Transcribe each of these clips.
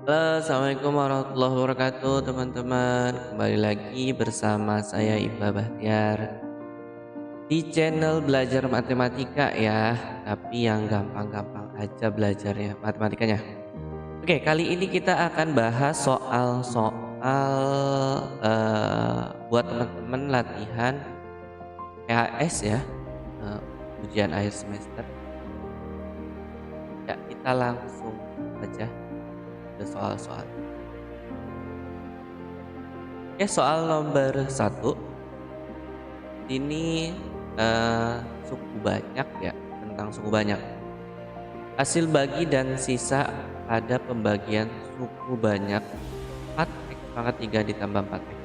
Halo, Assalamualaikum warahmatullahi wabarakatuh teman-teman. Kembali lagi bersama saya Iqbal Bahtiar di channel belajar matematika ya, tapi yang gampang-gampang aja belajarnya matematikanya. Oke, kali ini kita akan bahas soal-soal buat teman-teman latihan PHS ya, ujian akhir semester. Ya, kita langsung aja ke soal-soal. Oke, soal nomor satu. Ini suku banyak ya, tentang suku banyak. Hasil bagi dan sisa pada pembagian suku banyak 4x pangkat 3 ditambah 4x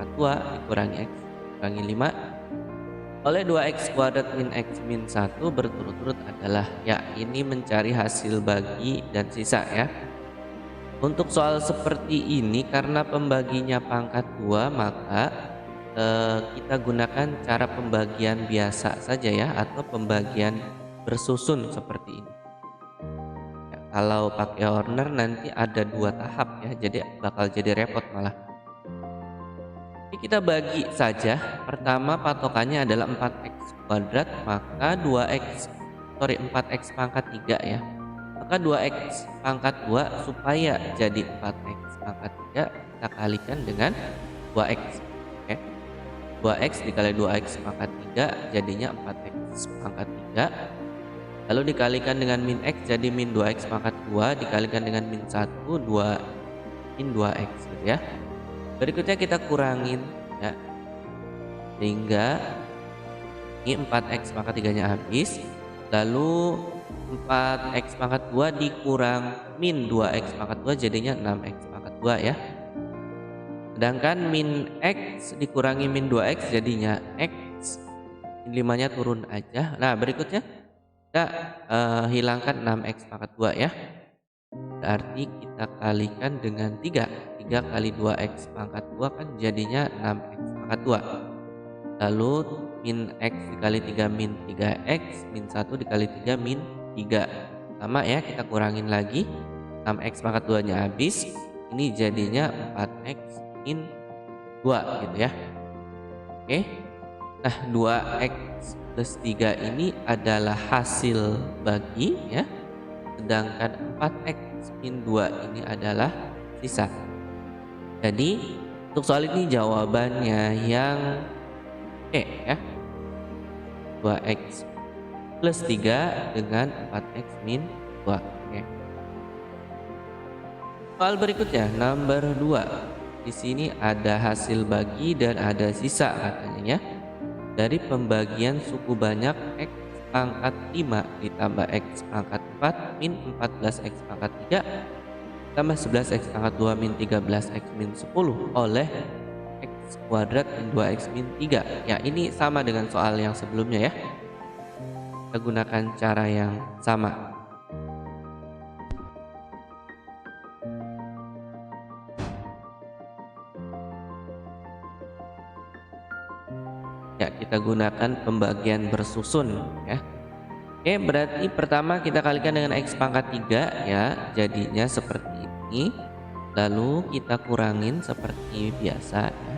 pangkat 2 dikurangi x dikurangi 5 oleh 2x kuadrat min x min 1 berturut-turut adalah, ya ini mencari hasil bagi dan sisa ya. Untuk soal seperti ini karena pembaginya pangkat 2 maka kita gunakan cara pembagian biasa saja ya, atau pembagian bersusun seperti ini ya. Kalau pakai Horner nanti ada 2 tahap ya, jadi bakal jadi repot malah. Jadi kita bagi saja. Pertama patokannya adalah 4x kuadrat, maka 4x pangkat 3 ya, maka 2x pangkat 2 supaya jadi 4x pangkat 3 kita kalikan dengan 2x. Oke, 2x dikali 2x pangkat 3 jadinya 4x pangkat 3, lalu dikalikan dengan min x jadi min 2x pangkat 2 dikalikan dengan min 1 min 2x gitu ya. Berikutnya kita kurangin ya, sehingga ini 4x pangkat 3 nya habis, lalu 4x pangkat 2 dikurang min 2x pangkat 2 jadinya 6x pangkat 2 ya. Sedangkan min x dikurangi min 2x jadinya x, min 5 nya turun aja. Nah berikutnya kita hilangkan 6x pangkat 2 ya, berarti kita kalikan dengan 3 kali 2x pangkat 2 kan jadinya 6x pangkat 2, lalu min x dikali 3 min 3x min 1 dikali 3 min 3 sama ya, kita kurangin lagi, 6x pangkat 2 nya habis, ini jadinya 4x min 2 gitu ya. Oke, nah 2x plus 3 ini adalah hasil bagi ya, sedangkan 4x min 2 ini adalah sisa. Jadi untuk soal ini jawabannya yang E ya, 2x plus 3 dengan 4x min 2. Oke. Soal berikutnya nomor 2. Di sini ada hasil bagi dan ada sisa katanya ya. Dari pembagian suku banyak x pangkat 5 ditambah x pangkat 4 min 14x pangkat 3 tambah 11x pangkat 2 min 13x min 10 oleh x kuadrat min 2x min 3. Ya ini sama dengan soal yang sebelumnya ya, kita gunakan cara yang sama. Ya kita gunakan pembagian bersusun ya. Oke, berarti pertama kita kalikan dengan x pangkat 3 ya, jadinya seperti ini. Lalu kita kurangin seperti biasa ya.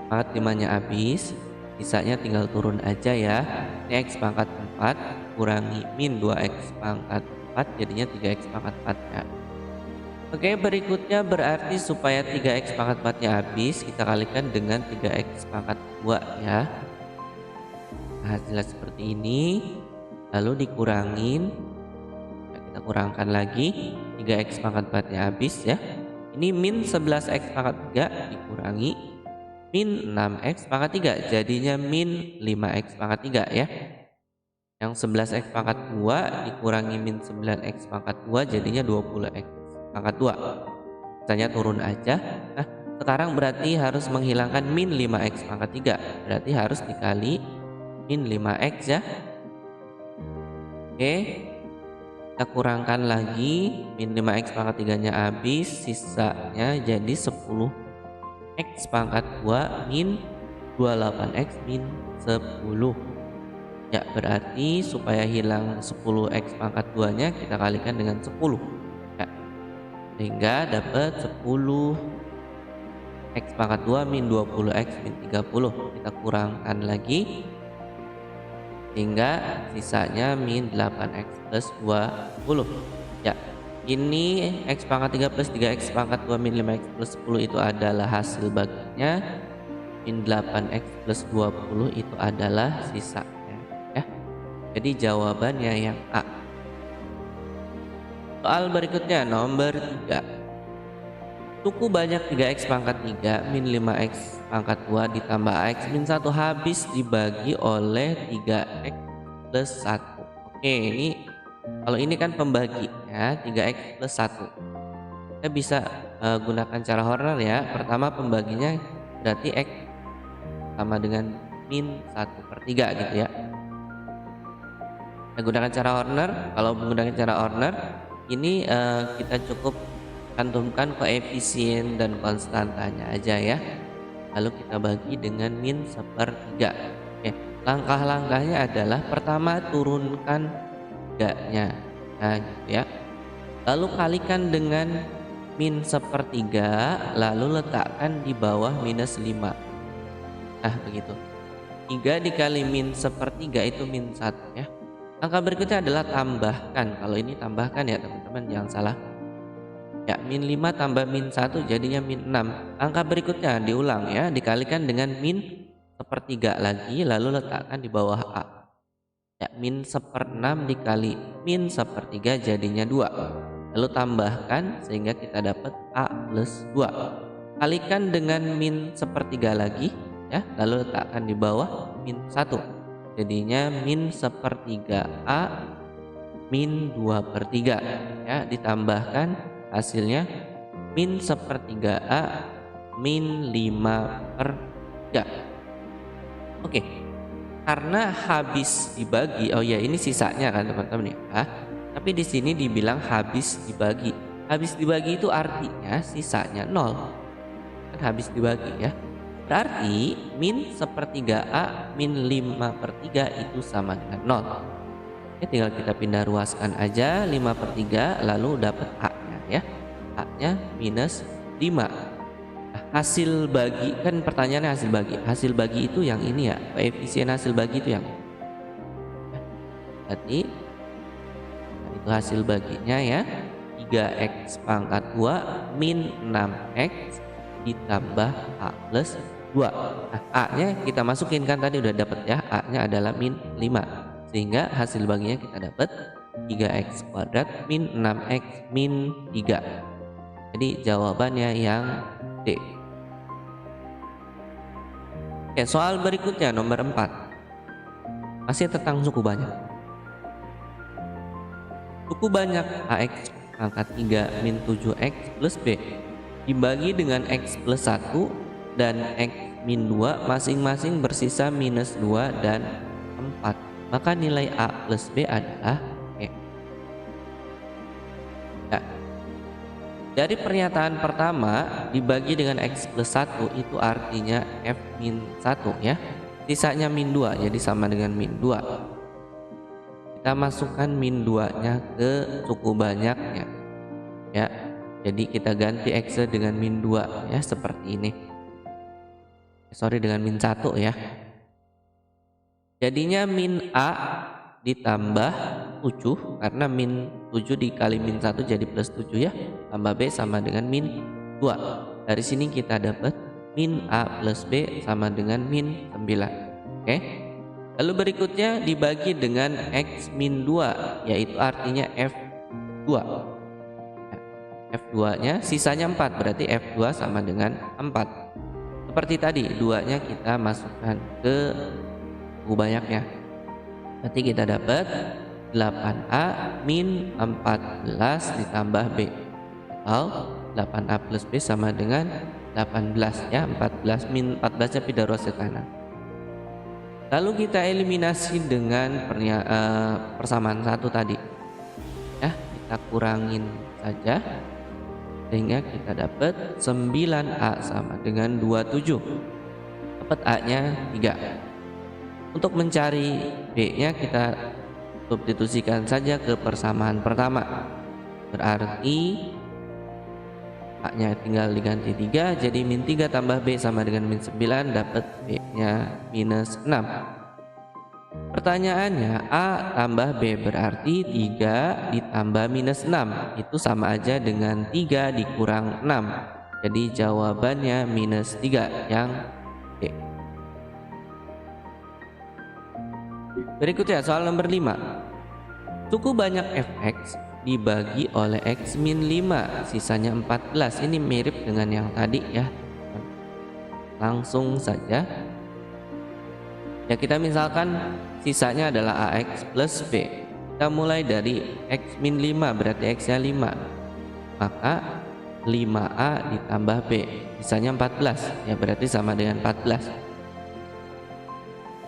Pangkat 5 nya habis, sisanya tinggal turun aja ya. Ini x pangkat 4 kurangi min 2x pangkat 4 jadinya 3x pangkat 4 ya. Oke, berikutnya berarti supaya 3x pangkat 4 nya habis, kita kalikan dengan 3x pangkat 2 ya. Nah, hasilnya seperti ini, lalu dikurangin ya, kita kurangkan lagi, 3x pangkat 4 nya habis ya. Ini min 11x pangkat 3 dikurangi min 6x pangkat 3 jadinya min 5x pangkat 3 ya. Yang 11x pangkat 2 dikurangi min 9x pangkat 2 jadinya 20x pangkat 2. Sisanya turun aja. Nah sekarang berarti harus menghilangkan min 5x pangkat 3, berarti harus dikali min 5x ya. Oke, kita kurangkan lagi, min 5x pangkat 3 nya habis, sisanya jadi 10x pangkat 2 min 28x min 10. Ya, berarti supaya hilang 10x pangkat 2-nya kita kalikan dengan 10. Ya, sehingga dapat 10 x pangkat 2 min 20x min 30. Kita kurangkan lagi sehingga sisanya min 8x plus 20. Ya, ini x pangkat 3 plus 3x pangkat 2 min 5x plus 10 itu adalah hasil baginya. Min 8x plus 20 itu adalah sisanya ya. Jadi jawabannya yang A. Soal berikutnya nomor 3. Suku banyak 3x pangkat 3 min 5x pangkat 2 ditambah x min 1 habis dibagi oleh 3x plus 1. Oke, ini kalau ini kan pembagi ya, 3x plus 1. Kita bisa gunakan cara Horner ya. Pertama pembaginya berarti x sama dengan min 1/3 gitu ya. Kita gunakan cara Horner. Kalau menggunakan cara Horner ini kita cukup cantumkan koefisien dan konstantanya aja ya. Lalu kita bagi dengan min 1/3. Oke, langkah-langkahnya adalah pertama turunkan 3-nya. Nah, gitu ya. Lalu kalikan dengan min 1/3, lalu letakkan di bawah minus 5. Nah, begitu. 3 dikali min 1/3 itu min 1 ya. Langkah berikutnya adalah tambahkan. Kalau ini tambahkan ya teman-teman, jangan salah. Ya, min 5 tambah min 1 jadinya min 6. Angka berikutnya diulang ya, dikalikan dengan min 1/3 lagi, lalu letakkan di bawah A. Ya, min 1/6 dikali min 1/3 jadinya 2. Lalu tambahkan sehingga kita dapat A plus 2. Kalikan dengan min 1/3 lagi ya, lalu letakkan di bawah min 1. Jadinya min 1/3 A min 2/3 ya, ditambahkan hasilnya min 1/3 A min 5/3. Oke, karena habis dibagi, oh ya ini sisanya kan teman-teman ya. Tapi di sini dibilang habis dibagi. Habis dibagi itu artinya sisanya 0. Kan habis dibagi ya. Berarti min 1/3 A min 5/3 itu sama dengan 0. Oke, tinggal kita pindah ruaskan aja 5/3 lalu dapat A-nya ya. A-nya minus 5. Nah, hasil bagi, kan pertanyaannya hasil bagi. Hasil bagi itu yang ini ya, koefisien hasil bagi itu yang berarti nah, itu hasil baginya ya. 3x pangkat 2 min 6x ditambah A plus 2. Nah, A-nya kita masukin kan tadi udah dapat ya. A-nya adalah min 5. Sehingga hasil baginya kita dapat 3x kuadrat min 6x min 3. Jadi jawabannya yang D. Oke, soal berikutnya nomor 4. Masih tentang suku banyak. Suku banyak AX pangkat 3 min 7x plus B dibagi dengan x plus 1 dan x min 2 masing-masing bersisa minus 2 dan 4. Maka nilai A plus B adalah E. Nah, dari pernyataan pertama dibagi dengan x plus 1 itu artinya F min 1 ya. Sisanya min 2 jadi sama dengan min 2. Kita masukkan min 2-nya ke suku banyaknya ya. Jadi kita ganti x dengan min 2 ya, seperti ini. Sorry, dengan min 1 ya. Jadinya min A ditambah 7 karena min 7 dikali min 1 jadi plus 7 ya. Tambah B sama dengan min 2. Dari sini kita dapat min A plus B sama dengan min 9. Oke. Lalu berikutnya dibagi dengan X min 2 yaitu artinya F2. F2 nya sisanya 4 berarti F2 sama dengan 4. Seperti tadi 2 nya kita masukkan ke banyaknya. Berarti kita dapat 8A min 14 ditambah B atau 8A plus B sama dengan 18 ya. 14 min 14 nya pindah ruas ke kanan. Lalu kita eliminasi dengan persamaan 1 tadi ya, kita kurangin saja sehingga kita dapat 9A sama dengan 27. Dapat A nya 3. Untuk mencari B-nya kita substitusikan saja ke persamaan pertama. Berarti A-nya tinggal diganti 3, jadi min 3 tambah B sama dengan min 9, dapat B-nya minus 6. Pertanyaannya, A tambah B berarti 3 ditambah minus 6, itu sama aja dengan 3 dikurang 6. Jadi jawabannya minus 3 yang B. Berikutnya soal nomor 5. Suku banyak fx dibagi oleh x min 5, sisanya 14. Ini mirip dengan yang tadi ya. Langsung saja. Ya, kita misalkan sisanya adalah ax plus b. Kita mulai dari x min 5, berarti x nya 5. Maka 5a ditambah b, sisanya 14. Ya, berarti sama dengan 14.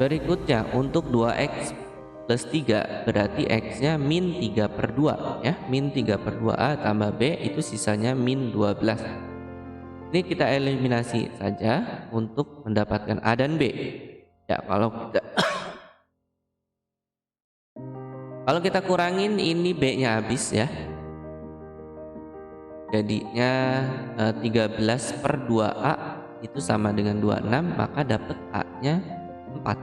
Berikutnya untuk 2x plus 3, berarti x nya min 3/2 ya. Min 3/2a tambah b, itu sisanya min 12. Ini kita eliminasi saja untuk mendapatkan a dan b. Ya, kalau kita kurangin ini b-nya habis ya. Jadinya 13/2a itu sama dengan 26, maka dapat a-nya 4.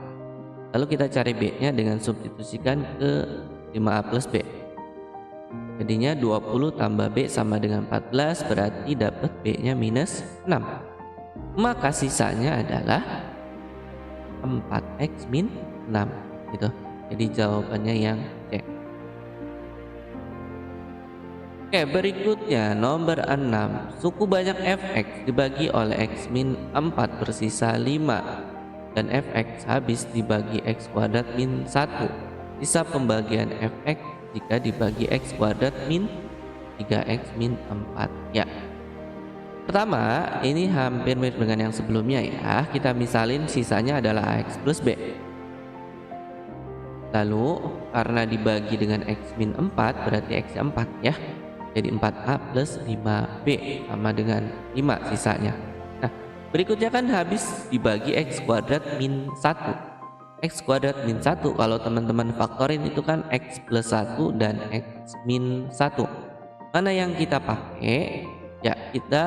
Lalu kita cari b-nya dengan substitusikan ke 5a plus b. Jadinya 20 tambah b sama dengan 14, berarti dapat b-nya minus 6. Maka sisanya adalah 4x min 6 gitu. Jadi jawabannya yang C. Oke, berikutnya nomor 6. Suku banyak fx dibagi oleh x min 4 bersisa 5 dan fx habis dibagi x kuadrat min 1. Sisa pembagian fx jika dibagi x kuadrat min 3x min 4 ya. Pertama, ini hampir mirip dengan yang sebelumnya ya. Kita misalin sisanya adalah ax plus b. Lalu karena dibagi dengan x min 4, berarti x nya 4 ya. Jadi 4a plus 5b sama dengan 5 sisanya. Nah, berikutnya kan habis dibagi x kuadrat min 1. X kuadrat min 1 kalau teman-teman faktorin itu kan x plus 1 dan x min 1. Mana yang kita pakai? Ya, kita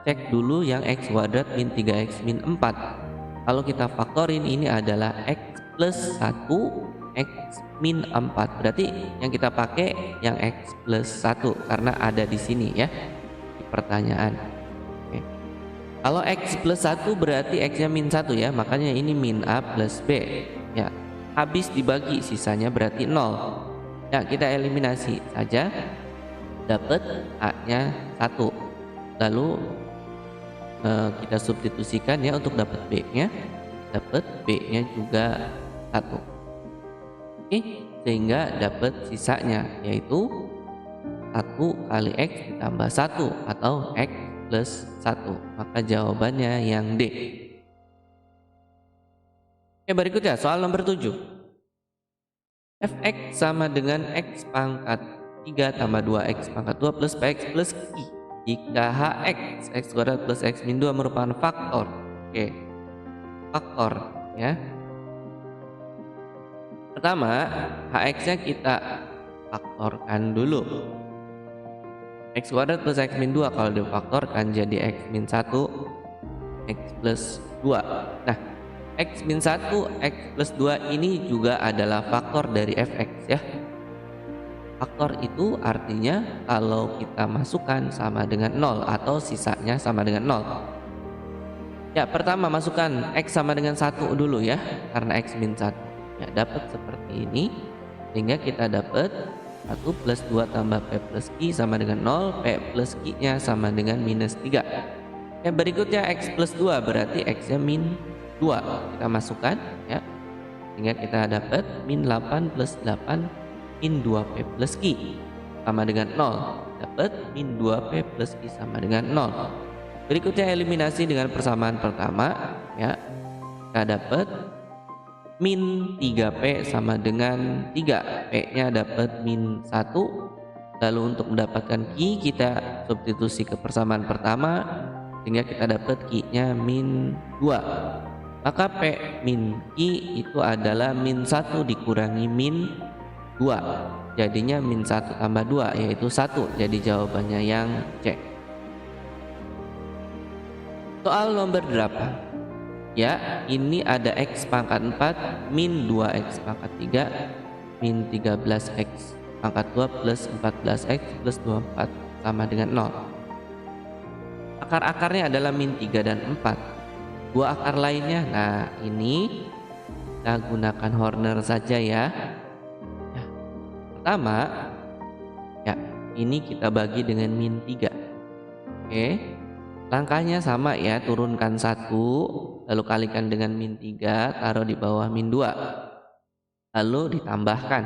cek dulu yang x kuadrat min 3x min 4. Kalau kita faktorin ini adalah x plus 1 x min 4. Berarti yang kita pakai yang x plus 1 karena ada di sini ya di pertanyaan. Oke. Kalau x plus 1 berarti x nya min 1 ya, makanya ini min a plus b ya. Habis dibagi sisanya berarti 0. Ya, kita eliminasi saja, dapat a nya 1. Lalu kita substitusikan ya untuk dapat b nya, dapat b nya juga 1. Oke, sehingga dapat sisanya yaitu 1 kali x ditambah 1 atau x plus 1. Maka jawabannya yang D. Oke, berikutnya soal nomor 7. Fx sama dengan x pangkat 3 tambah 2x pangkat 2 plus px plus i jika hx x kuadrat plus x min 2 merupakan faktor. Oke, faktor ya. Pertama, hx nya kita faktorkan dulu. X kuadrat plus x min 2 kalau difaktorkan jadi x min 1 x plus 2. Nah, x min 1 x plus 2 ini juga adalah faktor dari fx ya. Faktor itu artinya kalau kita masukkan sama dengan 0 atau sisanya sama dengan 0. Ya, pertama masukkan x sama dengan 1 dulu ya, karena x min 1. Ya, dapat seperti ini. Sehingga kita dapat 1 plus 2 tambah p plus q sama dengan 0, p plus q nya sama dengan minus 3. Yang berikutnya x plus 2 berarti x nya min 2. Kita masukkan ya. Sehingga kita dapat min 8 plus 8 min 2p plus q sama dengan 0. Dapat min 2p plus q sama dengan 0. Berikutnya eliminasi dengan persamaan pertama ya. Kita dapat min 3p sama dengan 3. P nya dapat min 1. Lalu untuk mendapatkan q kita substitusi ke persamaan pertama, sehingga kita dapat q nya min 2. Maka P min Q itu adalah min 1 dikurangi min 2. Jadinya min 1 tambah 2 yaitu 1. Jadi jawabannya yang C. Soal nomor 8. Ya, ini ada X pangkat 4 min 2X pangkat 3 min 13X pangkat 2 plus 14X plus 24 sama dengan 0. Akar-akarnya adalah min 3 dan 4. Dua akar lainnya, nah ini kita gunakan Horner saja ya. Ya, pertama, ya ini kita bagi dengan min 3. Oke. Langkahnya sama ya, turunkan 1, lalu kalikan dengan min 3, taruh di bawah min 2. Lalu ditambahkan.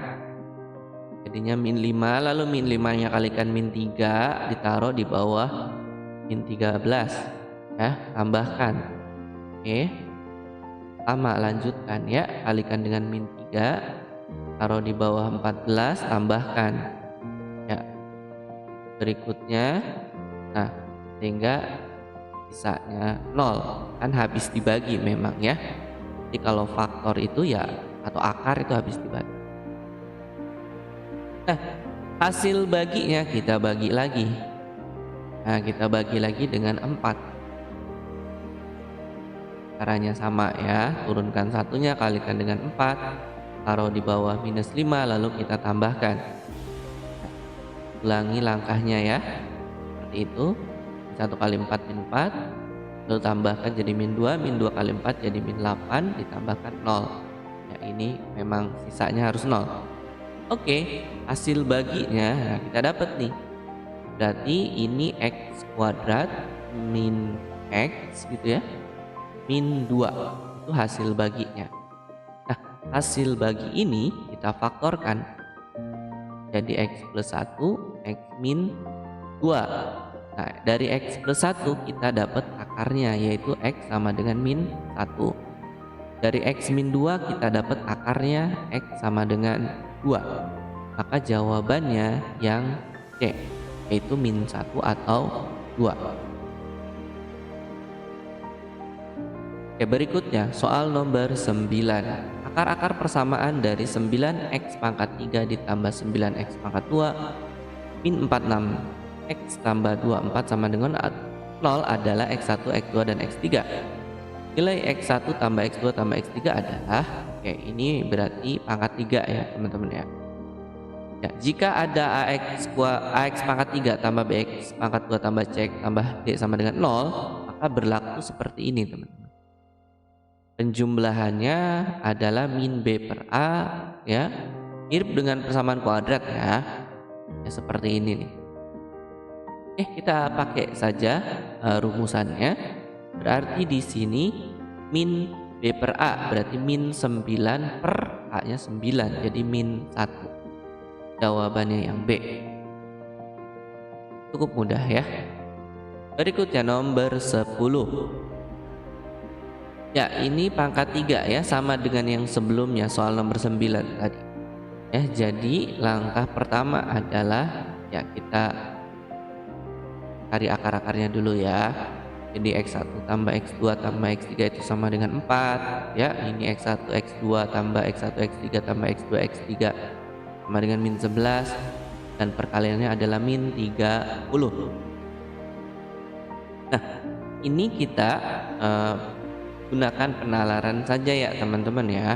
Jadinya min 5, lalu min 5-nya kalikan min 3, ditaruh di bawah min 13. Ya, tambahkan. Oke. Sama lanjutkan ya, kalikan dengan min 3, taruh di bawah 14, tambahkan. Ya. Berikutnya, nah sehingga sisanya 0, kan habis dibagi memang ya. Jadi kalau faktor itu ya atau akar itu habis dibagi. Nah, hasil baginya kita bagi lagi. Nah, kita bagi lagi dengan 4. Caranya sama ya, turunkan satunya, kalikan dengan 4, taruh di bawah minus 5, lalu kita tambahkan. Ulangi langkahnya ya, seperti itu. 1 kali 4 min 4, lalu tambahkan jadi min 2 kali 4 jadi min 8, ditambahkan 0. Ya, ini memang sisanya harus 0. Oke, hasil baginya nah kita dapat nih. Berarti ini X kuadrat min X gitu ya, min 2 itu hasil baginya. Nah, hasil bagi ini kita faktorkan jadi X plus 1 X min 2. Nah, dari X plus 1 kita dapat akarnya yaitu X sama dengan min 1. Dari X min 2 kita dapat akarnya X sama dengan 2. Maka jawabannya yang C, yaitu min 1 atau 2. Oke, berikutnya soal nomor 9. Akar-akar persamaan dari 9X pangkat 3 ditambah 9X pangkat 2 min 46 X tambah 24 sama dengan 0 adalah X1, X2, dan X3. Nilai X1 tambah X2 tambah X3 adalah, oke ini berarti pangkat 3 ya teman-teman ya. Ya, jika ada AX pangkat 3 tambah BX pangkat 2 tambah C tambah D sama dengan 0, maka berlaku seperti ini teman-teman. Penjumlahannya adalah min B per A ya, mirip dengan persamaan kuadrat ya. Ya seperti ini nih. Kita pakai saja rumusannya. Berarti di sini min B per A berarti min 9 per A-nya 9, jadi min 1. Jawabannya yang B. Cukup mudah ya. Berikutnya nomor 10. Ya, ini pangkat 3 ya, sama dengan yang sebelumnya soal nomor 9 tadi. Ya, jadi langkah pertama adalah ya kita cari akar-akarnya dulu ya. Jadi X1 tambah X2 tambah X3 itu sama dengan 4 ya. Ini X1 X2 tambah X1 X3 tambah X2 X3 sama dengan min 11, dan perkaliannya adalah min 30. Nah, ini kita gunakan penalaran saja ya teman-teman ya.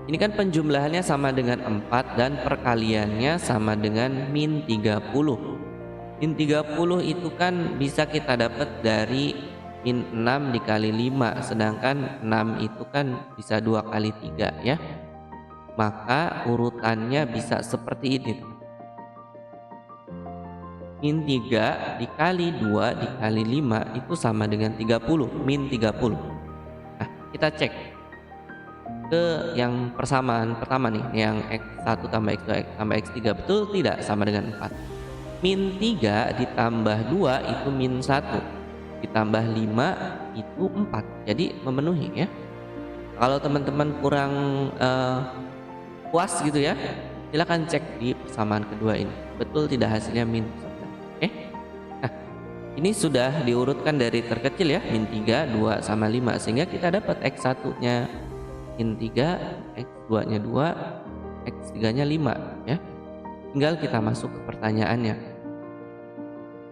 Ini kan penjumlahannya sama dengan 4 dan perkaliannya sama dengan min 30. Min 30 itu kan bisa kita dapat dari min 6 dikali 5, sedangkan 6 itu kan bisa 2 kali 3 ya. Maka urutannya bisa seperti ini. Min 3 dikali 2 dikali 5 itu sama dengan 30, min 30. Nah, kita cek ke yang persamaan pertama nih, yang X1 tambah X2 tambah X3, betul tidak sama dengan 4. Min 3 ditambah 2 itu min 1, ditambah 5 itu 4, jadi memenuhi ya. Kalau teman-teman kurang puas gitu ya, silakan cek di persamaan kedua ini, betul tidak hasilnya min 11. Nah, Ini sudah diurutkan dari terkecil ya, min 3, 2, sama 5. Sehingga kita dapat X1-nya min 3, X2-nya 2, X3-nya 5 ya. Tinggal kita masuk ke pertanyaannya.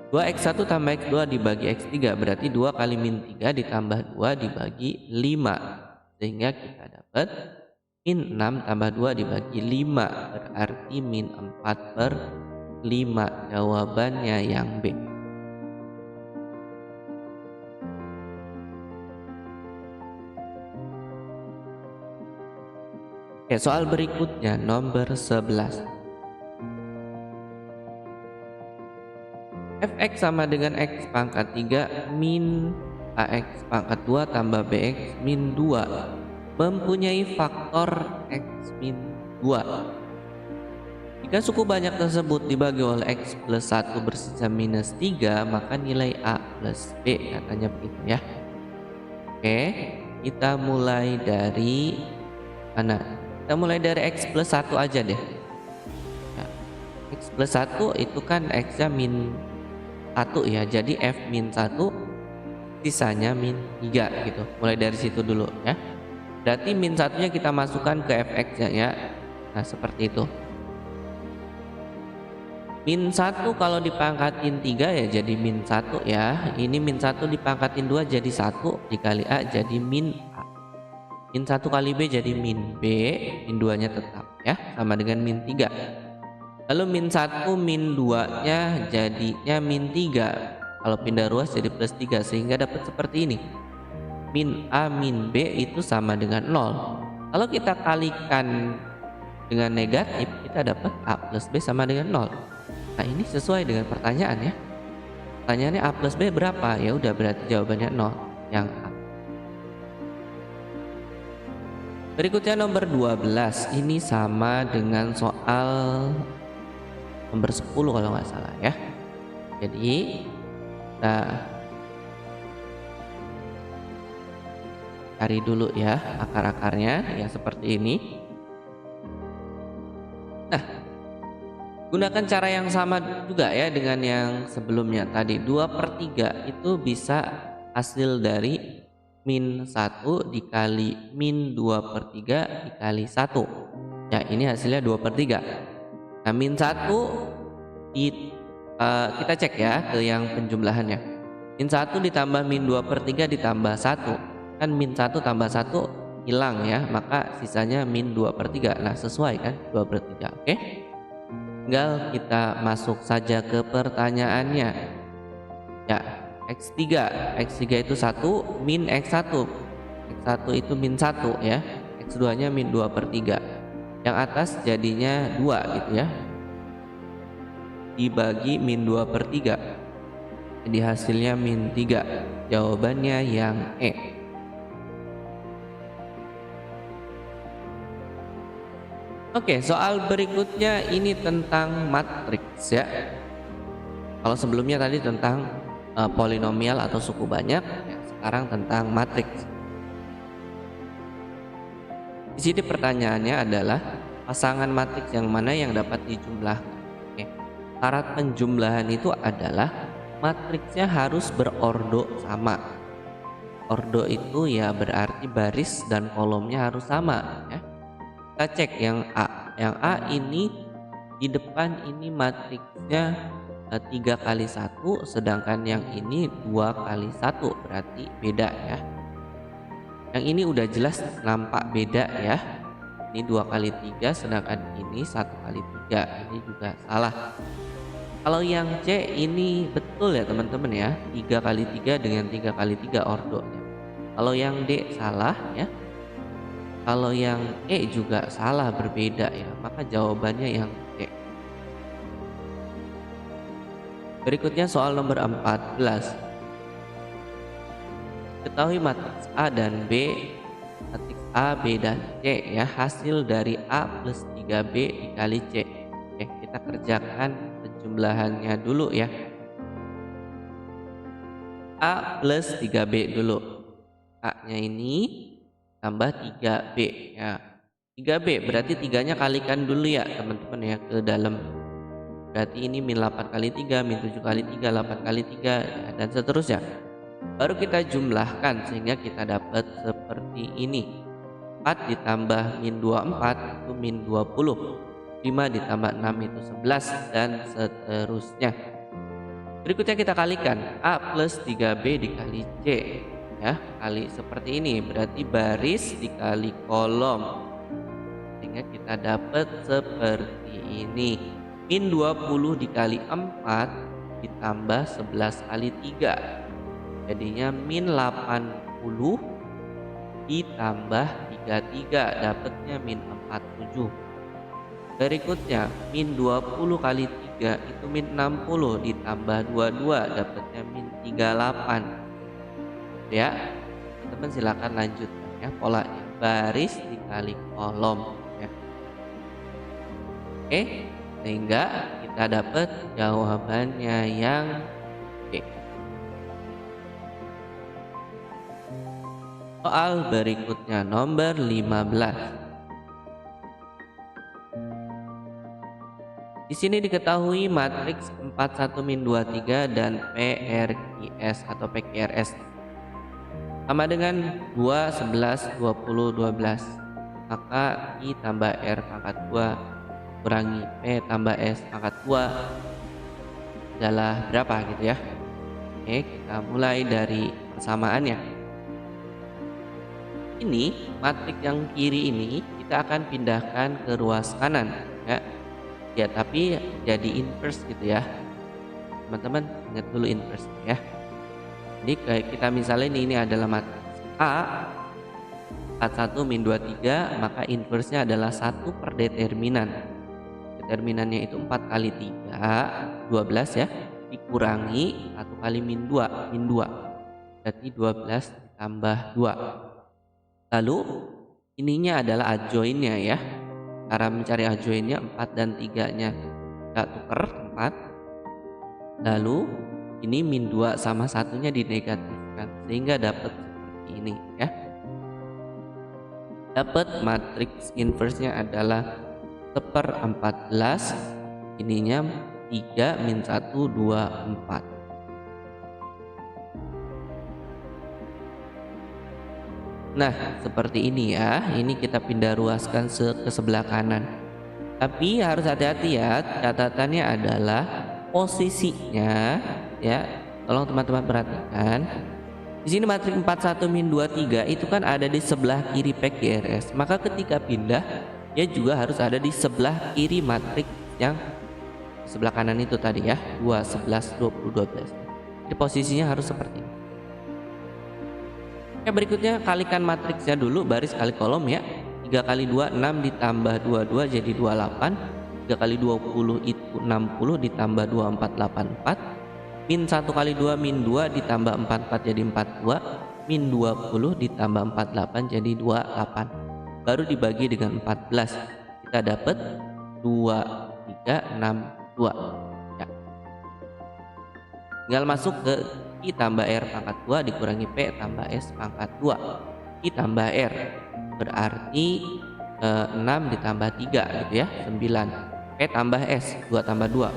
2X1 tambah X2 dibagi X3 berarti 2 kali min 3 ditambah 2 dibagi 5. Sehingga kita dapat min 6 tambah 2 dibagi 5 berarti min 4/5. Jawabannya yang B. Oke, soal berikutnya nomor 11. Fx sama dengan X pangkat 3 min AX pangkat 2 tambah BX min 2 mempunyai faktor X min 2. Jika suku banyak tersebut dibagi oleh X plus 1 bersisa minus 3, maka nilai A plus B, katanya begitu ya. Oke, kita mulai dari mana? Kita mulai dari X plus 1 aja deh ya. X plus 1 itu kan X nya min 1 ya, jadi F min 1 sisanya min 3 gitu. Mulai dari situ dulu ya. Berarti min 1 nya kita masukkan ke Fx nya ya. Nah seperti itu. Min 1 kalau dipangkatin 3 ya jadi min 1 ya. Ini min 1 dipangkatin 2 jadi 1, dikali A jadi min A. Min 1 kali B jadi min B, min 2 nya tetap ya, sama dengan min 3. Lalu min 1 min 2 nya jadinya min 3. Kalau pindah ruas jadi plus 3 sehingga dapat seperti ini. Min A min B itu sama dengan 0. Kalau kita kalikan dengan negatif, kita dapat A plus B sama dengan 0. Nah ini sesuai dengan pertanyaan ya. Pertanyaannya A plus B berapa? Ya udah berarti jawabannya 0 yang A. Berikutnya nomor 12. Ini sama dengan soal nomor 10 kalau nggak salah ya. Jadi kita cari dulu ya akar-akarnya ya seperti ini. Nah, gunakan cara yang sama juga ya dengan yang sebelumnya tadi. 2/3 itu bisa hasil dari min 1 dikali min 2/3 dikali 1. Ya ini hasilnya 2/3. Nah min 1 kita cek ya ke yang penjumlahannya. Min 1 ditambah min 2/3 ditambah 1. Kan min 1 tambah 1 hilang ya, maka sisanya min 2/3. Nah sesuai kan 2/3. Oke, tinggal kita masuk saja ke pertanyaannya ya. X3 itu 1 min X1. X1 itu min 1 ya, X2 nya min 2/3. Yang atas jadinya 2 gitu ya, dibagi min 2/3 jadi hasilnya min 3. Jawabannya yang E. Oke, soal berikutnya ini tentang matriks ya. Kalau sebelumnya tadi tentang polinomial atau suku banyak ya, sekarang tentang matriks. Di sini pertanyaannya adalah pasangan matriks yang mana yang dapat dijumlahkan. Oke. Syarat penjumlahan itu adalah matriksnya harus berordo sama. Ordo itu ya berarti baris dan kolomnya harus sama ya. Kita cek yang A. Yang A ini di depan ini matriksnya 3 kali 1, sedangkan yang ini 2 kali 1, berarti beda ya. Yang ini udah jelas nampak beda ya. Ini 2 kali 3, sedangkan ini 1 kali 3. Ini juga salah. Kalau yang C ini betul ya teman-teman ya, 3 kali 3 dengan 3 kali 3 ordonya. Kalau yang D salah ya. Kalau yang E juga salah, berbeda ya, maka jawabannya yang C. Berikutnya soal nomor 14. Ketahui matriks A dan B, matriks A, B, dan C ya, hasil dari A plus 3B dikali C. Oke, kita kerjakan penjumlahannya dulu ya. A plus 3B dulu. A-nya ini tambah 3B ya. 3B berarti 3-nya kalikan dulu ya teman-teman ya ke dalam. Berarti ini min 8 kali 3, min 7 kali 3, 8 kali 3, ya, dan seterusnya. Baru kita jumlahkan sehingga kita dapat seperti ini. 4 ditambah min 24 itu min 20. 5 ditambah 6 itu 11 dan seterusnya. Berikutnya kita kalikan A plus 3B dikali C, ya, kali seperti ini. Berarti baris dikali kolom, sehingga kita dapat seperti ini. Min 20 dikali 4 ditambah 11 kali 3, jadinya min 80 ditambah 33, dapatnya min 47. Berikutnya min 20 kali 3 itu min 60 ditambah 22, dapatnya min 38. Ya, teman-teman silakan lanjutkan ya polanya, baris dikali kolom ya. Oke, sehingga kita dapat jawabannya yang B. Soal berikutnya nomor 15. Di sini diketahui matriks 41 min 23 dan PRQS atau PQRS sama dengan 2, 11, 20, 12. Maka I tambah R pangkat 2 kurangi P tambah S pangkat 2 adalah berapa gitu ya. Oke, kita mulai dari persamaannya. Ini matriks yang kiri ini kita akan pindahkan ke ruas kanan ya. Ya, tapi jadi inverse gitu ya. Teman-teman ingat dulu inverse ya. Jadi kayak kita misalnya ini adalah matriks A 41 min 23, maka inverse-nya adalah 1 per determinan. Determinannya itu 4 kali 3, 12 ya, dikurangi 1 kali min 2, min 2. Berarti 12 ditambah 2. Lalu ininya adalah adjoinnya ya. Cara mencari adjoinnya 4 dan 3-nya kita tuker 4. Lalu ini min 2 sama satunya dinegatifkan sehingga dapat seperti ini ya. Dapat matriks inverse-nya adalah 1/14, ininya 3 min 1 2 4. Nah, seperti ini ya. Ini kita pindah ruaskan ke sebelah kanan. Tapi harus hati-hati ya. Catatannya adalah posisinya ya. Tolong teman-teman perhatikan. Di sini matriks 41 min 23 itu kan ada di sebelah kiri PQRS. Maka ketika pindah dia juga harus ada di sebelah kiri matriks yang sebelah kanan itu tadi ya. 2, 11, 20, 12. Jadi posisinya harus seperti ini. Oke, berikutnya kalikan matriksnya dulu, baris kali kolom ya. 3 kali 2 6 ditambah 22 jadi 28. 3 kali 20 itu 60 ditambah 24 84. Min 1 kali 2 min 2 ditambah 44 jadi 42. Min 20 ditambah 48 jadi 28. Baru dibagi dengan 14. Kita dapat 2 3 6 2 ya. Tinggal masuk ke I tambah R pangkat 2 dikurangi P tambah S pangkat 2. I tambah R berarti 6 ditambah 3 gitu ya, 9. P tambah S 2 tambah 2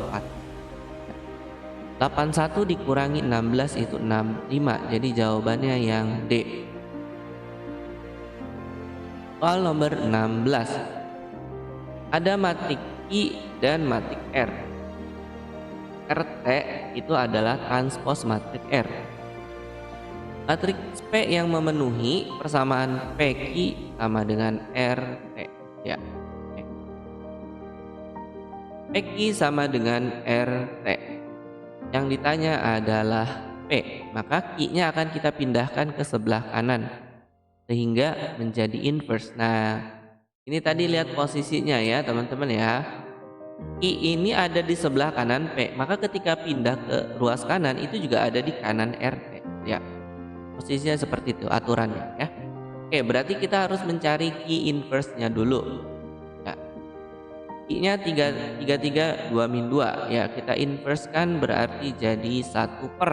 4. 81 dikurangi 16 itu 65. Jadi jawabannya yang D. Soal nomor 16. Ada matriks I dan matriks R. RT itu adalah transpos matriks R. Matriks P yang memenuhi persamaan PQ sama dengan RT ya. PQ sama dengan RT. Yang ditanya adalah P, maka Q-nya akan kita pindahkan ke sebelah kanan sehingga menjadi inverse. Nah, ini tadi lihat posisinya ya teman-teman ya. I ini ada di sebelah kanan P, maka ketika pindah ke ruas kanan itu juga ada di kanan RT ya. Posisinya seperti itu aturannya ya. Oke, berarti kita harus mencari Q inverse-nya dulu ya. Q-nya 33 2 min 2 ya, kita inverse kan berarti jadi 1 per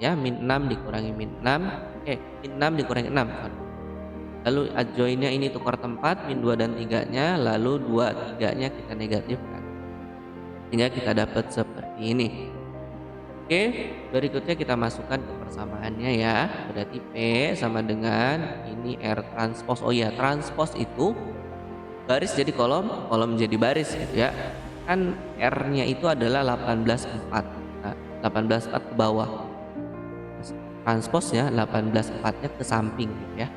ya, min 6 dikurangi min 6 min 6 dikurangi 6 sorry. Lalu adjoinnya ini tukar tempat, min 2 dan 3 nya, lalu 2 3 nya kita negatifkan. sehingga kita dapat seperti ini. Oke, berikutnya kita masukkan ke persamaannya ya. Berarti P sama dengan ini R transpos. Oh iya, transpos itu baris jadi kolom, kolom jadi baris gitu ya. Kan R-nya itu adalah 18,4. Nah, 18,4 ke bawah. Transposnya 18,4-nya ke samping gitu ya.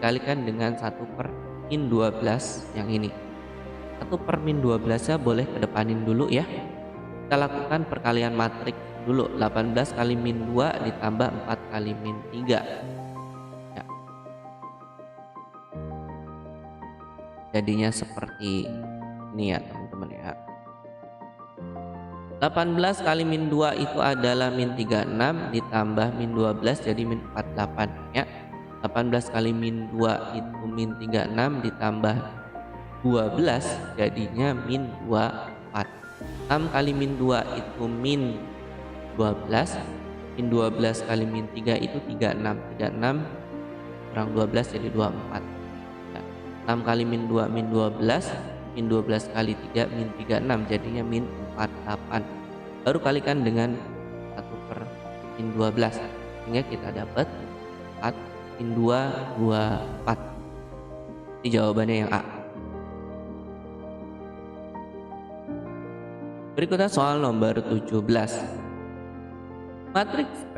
Kalikan dengan 1/-12 yang ini. 1/-12-nya boleh kedepanin dulu ya. Kita lakukan perkalian matriks dulu. 18 kali min 2 ditambah 4 kali min 3 ya. Jadinya seperti ini ya teman-teman ya. 18 kali min 2 itu adalah min 36 ditambah min 12 jadi min 48 ya. 18 kali min 2 itu min 36 ditambah 12 jadinya min 24. 6 kali min 2 itu min 12. Min 12 kali min 3 itu 36. 36 kurang 12 jadi 24 ya. 6 kali min 2 min 12. Min 12 kali 3 min 36 jadinya min 48. Baru kalikan dengan 1/-12 sehingga kita dapat 4 min 2 24. Ini jawabannya yang A. Berikutnya soal nomor 17. Matriks P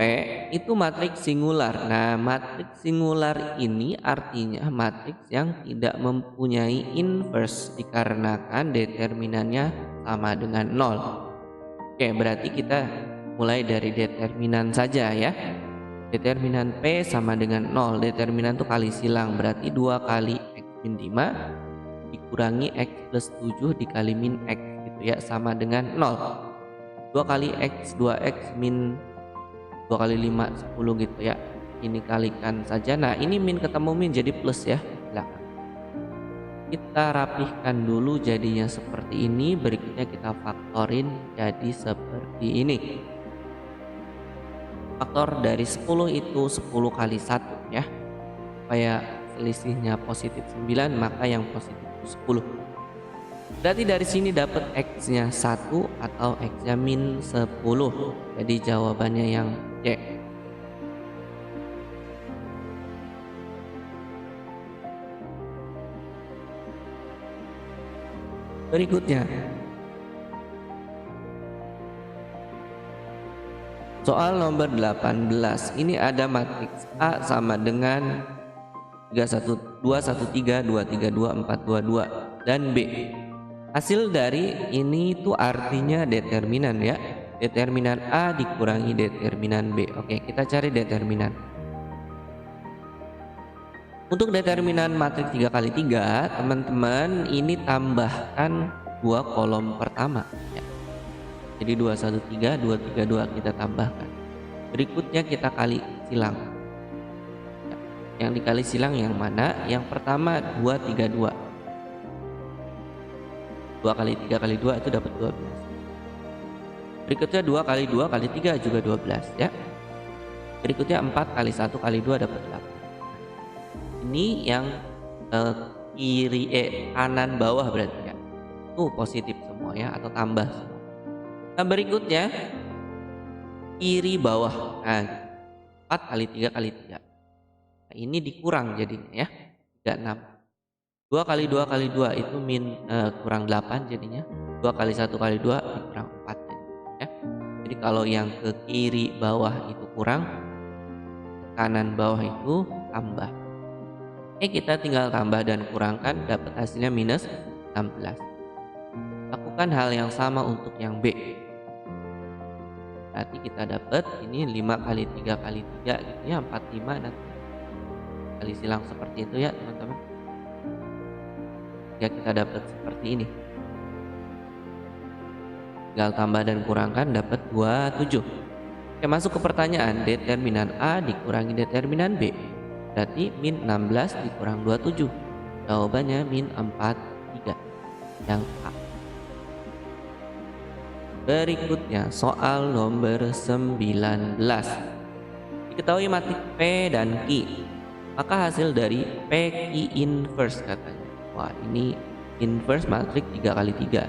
itu matriks singular. Nah, matriks singular ini artinya matriks yang tidak mempunyai inverse dikarenakan determinannya sama dengan 0. Oke, berarti kita mulai dari determinan saja ya. Determinan P sama dengan 0. Determinan itu kali silang, berarti 2 kali X min 5 dikurangi X plus 7 dikali min X gitu ya, sama dengan 0. 2 kali X 2X min 2 kali 5 10 gitu ya. Ini kalikan saja. Nah, ini min ketemu min jadi plus ya. Belakang. Kita rapihkan dulu jadinya seperti ini. Berikutnya kita faktorin jadi seperti ini. Faktor dari 10 itu 10 kali 1 ya. Supaya selisihnya positif 9, maka yang positif itu 10. Berarti dari sini dapat X-nya 1 atau X-nya min 10. Jadi jawabannya yang C. Berikutnya soal nomor 18. Ini ada matriks A sama dengan 312 13 232 422 dan B. Hasil dari ini itu artinya determinan ya. Determinan A dikurangi determinan B. Oke, kita cari determinan. Untuk determinan matriks 3 kali 3, teman-teman ini tambahkan 2 kolom pertama ya. Jadi 213 232 kita tambahkan. Berikutnya kita kali silang ya. Yang dikali silang yang mana? Yang pertama 232. 2 kali 3 kali 2 itu dapat 12. Berikutnya 2 kali 2 kali 3 juga 12 ya. Berikutnya 4 kali 1 kali 2 dapat 8. Ini yang kiri kanan bawah berarti ya. Itu positif semua ya, atau tambah semua. Nah, berikutnya kiri bawah. Nah, 4 kali 3 kali 3. Nah, ini dikurang jadinya ya. 36. 2 kali 2 kali 2 itu kurang 8 jadinya. 2 kali 1 kali 2 dikurang 4 jadinya ya. Jadi kalau yang ke kiri bawah itu kurang, ke kanan bawah itu tambah. Kita tinggal tambah dan kurangkan, dapat hasilnya minus 16. Lakukan hal yang sama untuk yang B. Berarti kita dapat ini 5 kali 3 kali 3 gitu ya, 45 nanti. Kali silang seperti itu ya teman-teman. Ya, kita dapat seperti ini. Tinggal tambah dan kurangkan, dapat 27. Oke, masuk ke pertanyaan. Determinan A dikurangi determinan B. Berarti min 16 dikurang 27. Jawabannya min 43. Yang A. Berikutnya soal nomor 19. Diketahui matriks P dan Q, maka hasil dari P Q inverse katanya. Wah, ini inverse matriks 3 kali 3.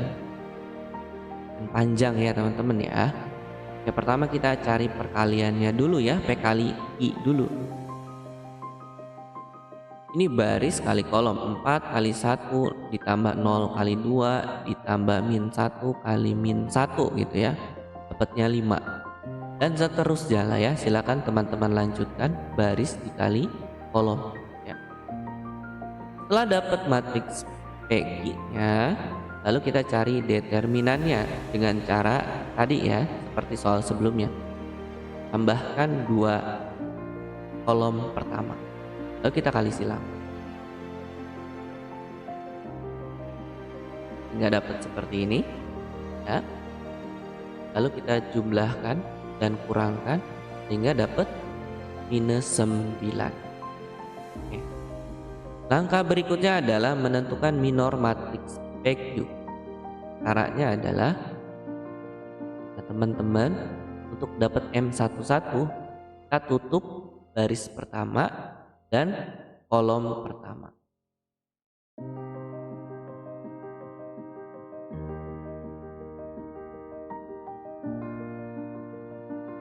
panjang ya teman-teman ya. Yang pertama kita cari perkaliannya dulu ya, P kali I dulu. Ini baris kali kolom, 4 kali 1 ditambah 0 kali 2 ditambah min 1 kali min 1 gitu ya. Dapatnya 5. Dan seterusnya lah ya, silakan teman-teman lanjutkan baris dikali kolom ya. Setelah dapat matriks PQ-nya, lalu kita cari determinannya dengan cara tadi ya, seperti soal sebelumnya. Tambahkan 2 kolom pertama. Lalu kita kali silang. Hingga dapat seperti ini ya. Lalu kita jumlahkan dan kurangkan sehingga dapat minus 9. Oke. Langkah berikutnya adalah menentukan minor matriks PQ. Caranya adalah teman-teman untuk dapat M11 kita tutup baris pertama dan kolom pertama.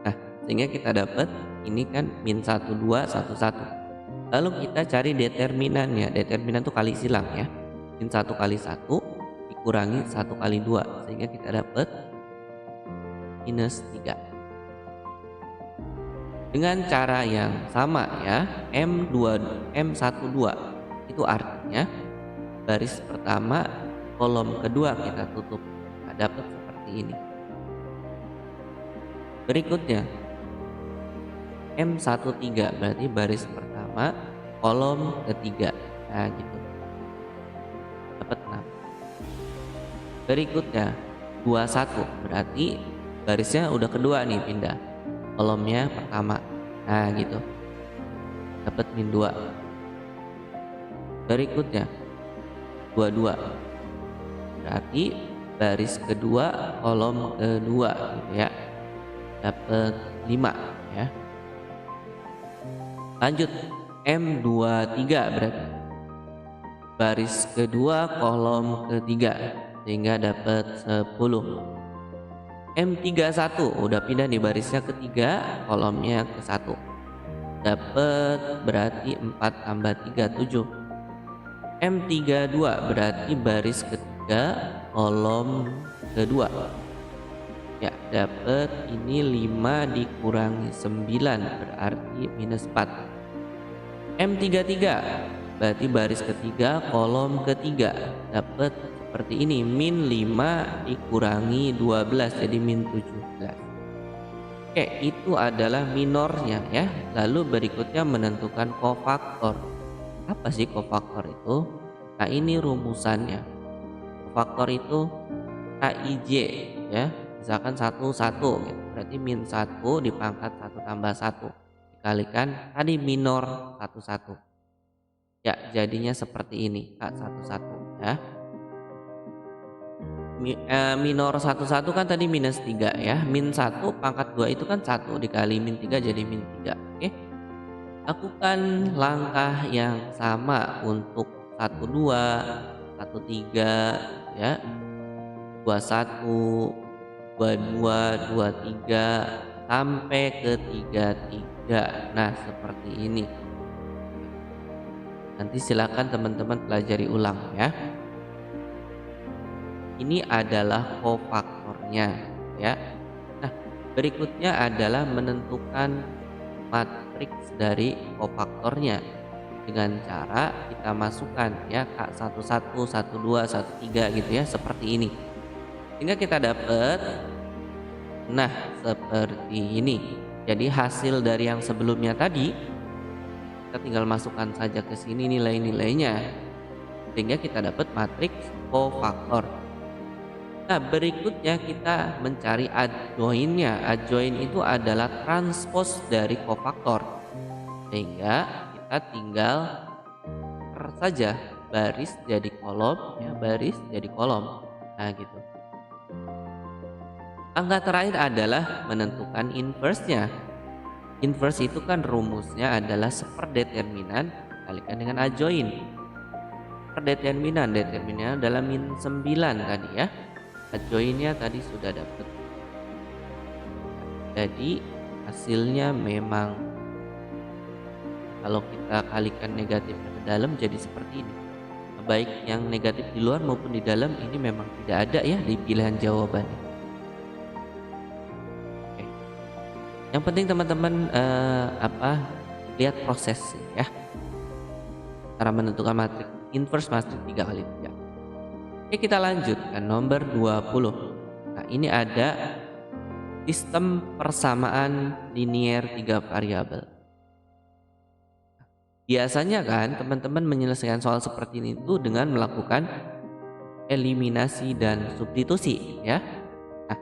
Nah, sehingga kita dapat ini kan min 1 2 1 1. Lalu kita cari determinannya. Determinan itu kali silang ya. Min 1 kali 1 dikurangi 1 kali 2 sehingga kita dapat minus 3. Dengan cara yang sama ya, M12 itu artinya baris pertama kolom kedua kita tutup. Nah, dapat seperti ini. Berikutnya M13 berarti baris pertama kolom ketiga. Nah gitu. Dapat 6. Berikutnya 21 berarti barisnya udah kedua nih pindah. Kolomnya pertama. Nah gitu. Dapat min 2. Berikutnya 22 berarti baris kedua kolom kedua gitu ya. Dapat 5 ya. Lanjut M23 berarti baris kedua kolom ketiga sehingga dapat 10. M31 udah pindah nih barisnya ketiga kolomnya ke 1. Dapat berarti 4 tambah 3 7. M32 berarti baris ketiga kolom kedua. Ya, dapat ini 5 dikurangi 9 berarti minus 4. M33 berarti baris ketiga kolom ketiga. Dapat seperti ini min 5 dikurangi 12 jadi min 17. Oke, itu adalah minornya ya. Lalu berikutnya menentukan kofaktor. Apa sih kofaktor itu? Nah, ini rumusannya. Kofaktor itu KIJ ya. Misalkan 1 1 gitu. Berarti min 1 dipangkat 1 tambah 1 dikalikan tadi minor 1 1. Ya, jadinya seperti ini K1 1 ya. Minor 1 1 kan tadi minus 3 ya. Min 1 pangkat 2 itu kan 1 dikali min 3 jadi min 3. Oke. Lakukan langkah yang sama untuk 1 2, 1 3 ya. 2 1, 2 2, 2 3 sampai ke 3 3. Nah, seperti ini. Nanti silakan teman-teman pelajari ulang ya. Ini adalah kofaktornya ya. Nah, berikutnya adalah menentukan matriks dari kofaktornya dengan cara kita masukkan ya K11 12 13 gitu ya, seperti ini. Sehingga kita dapat nah seperti ini. Jadi hasil dari yang sebelumnya tadi kita tinggal masukkan saja ke sini nilai-nilainya sehingga kita dapat matriks kofaktor. Nah, berikutnya kita mencari adjoinnya. Adjoin itu adalah transpose dari kofaktor. Sehingga kita tinggal saja baris jadi kolom ya, baris jadi kolom. Nah, gitu. Langkah terakhir adalah menentukan inverse-nya. Inverse itu kan rumusnya adalah seperdeterminan kalikan dengan adjoin. Determinan adalah min 9 tadi ya. joinnya tadi sudah dapat. Jadi hasilnya memang kalau kita kalikan negatif ke dalam jadi seperti ini. Baik yang negatif di luar maupun di dalam ini memang tidak ada ya di pilihan jawabannya. Oke. Yang penting teman-teman lihat proses ya. Cara menentukan matriks inverse matriks 3 kali 3. Oke, kita lanjutkan nomor 20. Nah, ini ada sistem persamaan linier 3 variabel. Biasanya kan teman-teman menyelesaikan soal seperti ini itu dengan melakukan eliminasi dan substitusi ya. Nah,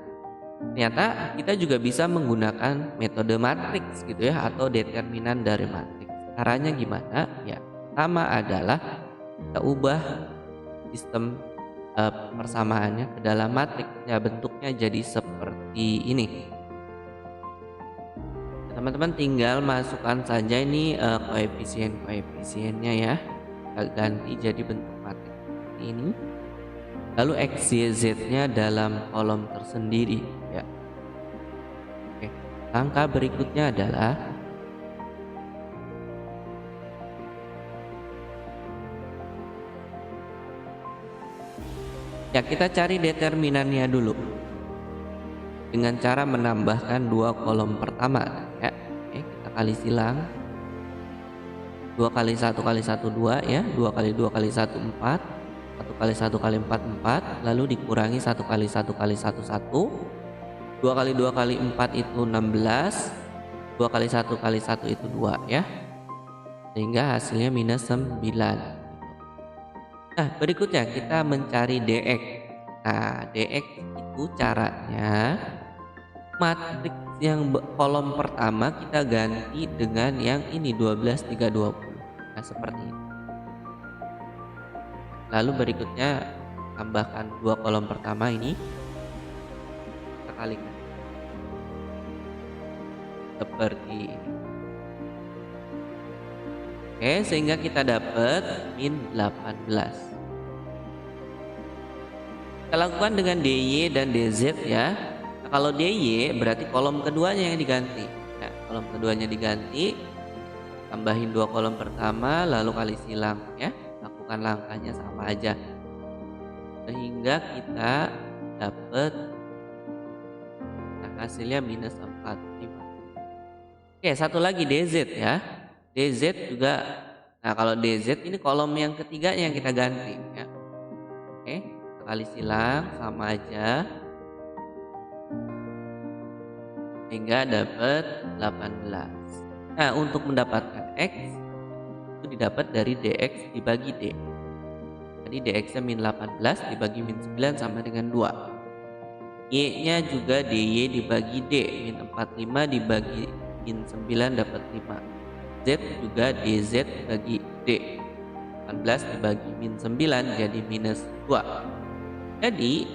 ternyata kita juga bisa menggunakan metode matriks gitu ya atau determinan dari matriks. Caranya gimana? Ya, pertama adalah kita ubah sistem persamaannya ke dalam matriks. Ya, bentuknya jadi seperti ini. Teman-teman tinggal masukkan saja ini koefisien-koefisiennya ya. Kita ganti jadi bentuk matriks seperti ini. Lalu X, Y, Z-nya dalam kolom tersendiri ya. Oke, langkah berikutnya adalah ya kita cari determinannya dulu dengan cara menambahkan 2 kolom pertama ya. Oke, kita kali silang 2 kali 1 kali 1 2 ya, 2 kali 2 kali 1 4, 1 kali 1 kali 4 4, lalu dikurangi 1 kali 1 kali 1 1, 2 kali 2 kali 4 itu 16, 2 kali 1 kali 1 itu 2 ya, sehingga hasilnya minus 9. Nah, berikutnya kita mencari dx. Nah, dx itu caranya matriks yang kolom pertama kita ganti dengan yang ini 12 3 20. Nah, seperti ini. Lalu berikutnya tambahkan 2 kolom pertama ini kita kalikan seperti ini. Oke, sehingga kita dapat min 18. Kita lakukan dengan dy dan dz ya. Nah, kalau dy berarti kolom keduanya yang diganti. Nah, kolom keduanya diganti, tambahin 2 kolom pertama lalu kali silang ya. Lakukan langkahnya sama aja. Sehingga kita dapat hasilnya minus 45. Oke, satu lagi dz ya. dz juga, nah kalau dz ini kolom yang ketiganya yang kita ganti ya. Oke, kita kali silang sama aja sehingga dapat 18. Nah, untuk mendapatkan x itu didapat dari dx dibagi d. Jadi dx nya min 18 dibagi min 9 sama dengan 2. Y nya juga dy dibagi d, min 45 dibagi min 9 dapat 5. Z juga dz bagi d, 18 dibagi min 9 jadi minus 2. Jadi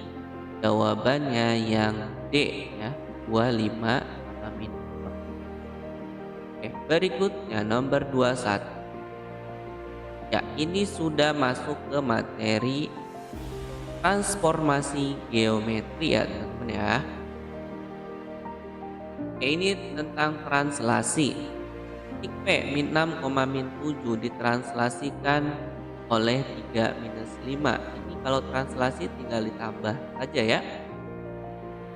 jawabannya yang D ya, 25 sama min 2. Oke, berikutnya nomor 21. Ya, ini sudah masuk ke materi transformasi geometri ya teman-teman ya. Oke, ini tentang translasi. Titik P min 6, min 7 ditranslasikan oleh 3 minus 5. Ini kalau translasi tinggal ditambah saja ya.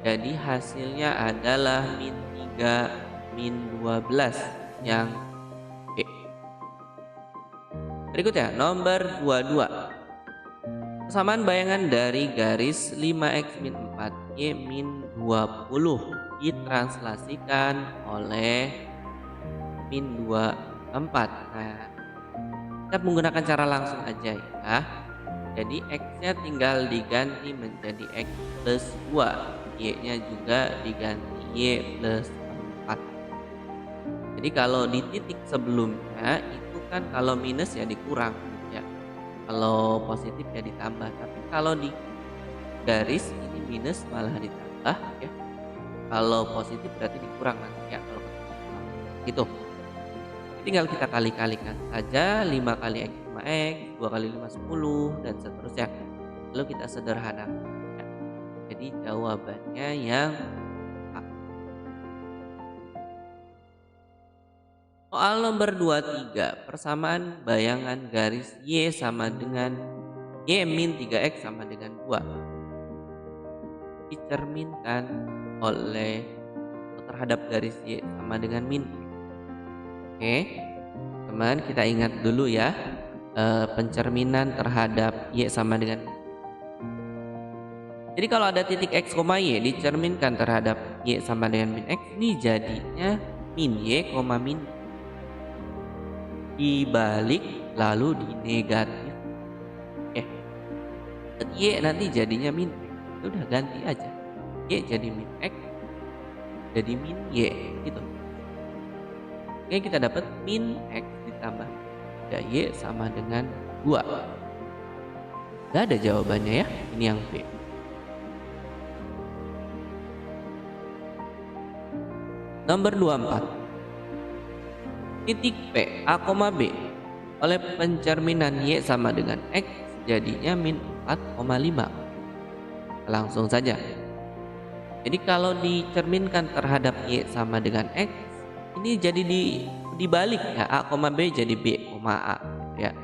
Jadi hasilnya adalah min 3 min 12 yang B. Berikutnya nomor 22. Persamaan bayangan dari garis 5x min 4y min 20 ditranslasikan oleh min 24. Nah, kita menggunakan cara langsung aja ya. Jadi x nya tinggal diganti menjadi x plus 2, y nya juga diganti y plus 4. Jadi kalau di titik sebelumnya itu kan kalau minus ya dikurang ya, kalau positif ya ditambah. Tapi kalau di garis ini minus malah ditambah ya, kalau positif berarti dikurang nanti ya kalau gitu. Tinggal kita kali-kalikan saja, 5 kali x sama x, 2 kali 5 10 dan seterusnya. Lalu kita sederhanakan ya. Jadi jawabannya yang A. Soal nomor 23, persamaan bayangan garis Y sama dengan Y min 3X sama dengan 2 dicerminkan oleh terhadap garis Y sama dengan min. Oke, teman kita ingat dulu ya, pencerminan terhadap Y sama dengan. Jadi kalau ada titik X, Y dicerminkan terhadap Y sama dengan min X, ini jadinya min Y, min dibalik lalu di negatif. Y nanti jadinya min X. Udah ganti aja. Y jadi min X, jadi min Y gitu. Oke, kita dapat min X ditambah 3Y sama dengan 2. Gak ada jawabannya ya. Ini yang B. Nomor 24. Titik P, A, B oleh pencerminan Y sama dengan X jadinya min 4,5. Langsung saja. Jadi kalau dicerminkan terhadap Y sama dengan X, ini jadi dibalik ya, A, B jadi B, A ya.